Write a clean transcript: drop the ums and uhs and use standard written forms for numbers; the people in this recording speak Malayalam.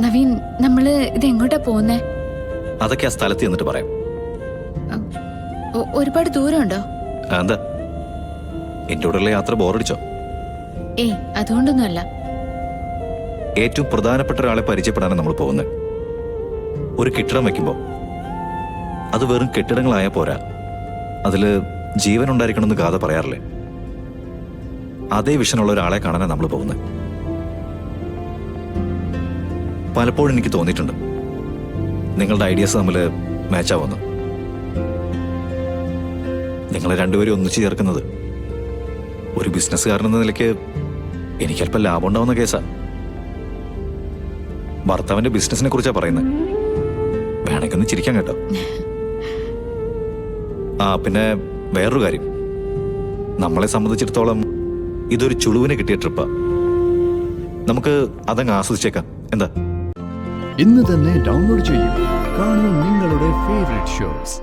നവീൻ, നമ്മള് ഇത് എങ്ങോട്ടാ പോകുന്നേ? അതൊക്കെ ആ സ്ഥലത്ത് ചെന്നിട്ട് പറയാം. ഒരുപാട് ദൂരമുണ്ടോ? എന്താ എന്റെ കൂടെയുള്ള യാത്ര ബോറടിച്ചോ? ഏയ്, അതുകൊണ്ടൊന്നുമല്ല. ഏറ്റവും പ്രധാനപ്പെട്ട ഒരാളെ പരിചയപ്പെടാനാണ് നമ്മൾ പോകുന്നത്. ഒരു കെട്ടിടം വെക്കുമ്പോ അത് വെറും കെട്ടിടങ്ങളായ പോരാ, അതില് ജീവൻ ഉണ്ടായിരിക്കണമെന്ന് ഗാഥ പറയാറില്ലേ? അതേ വിഷനുള്ള ഒരാളെ കാണാനാണ് നമ്മൾ പോകുന്നത്. പലപ്പോഴും എനിക്ക് തോന്നിയിട്ടുണ്ട് നിങ്ങളുടെ ഐഡിയാസ് തമ്മിൽ മാച്ചാവുന്നു. നിങ്ങളെ രണ്ടുപേരും ഒന്നിച്ചു ചേർക്കുന്നത് ഒരു ബിസിനസ്സുകാരനെന്ന നിലയ്ക്ക് എനിക്കല്പം ലാഭം ഉണ്ടാവുന്ന കേസാ. ഭർത്താവിന്റെ ബിസിനസിനെ കുറിച്ചാ പറയുന്നത്. വേണമെങ്കിൽ ഒന്ന് ചിരിക്കാൻ കേട്ടോ. പിന്നെ വേറൊരു കാര്യം, നമ്മളെ സംബന്ധിച്ചിടത്തോളം ഇതൊരു ചുളുവിന് കിട്ടിയ ട്രിപ്പാ. നമുക്ക് അതങ്ങ് ആസ്വദിച്ചേക്കാം. എന്താ? ഇന്ന് തന്നെ ഡൗൺലോഡ് ചെയ്യൂ. കാണൂ നിങ്ങളുടെ ഫേവറേറ്റ് ഷോസ്.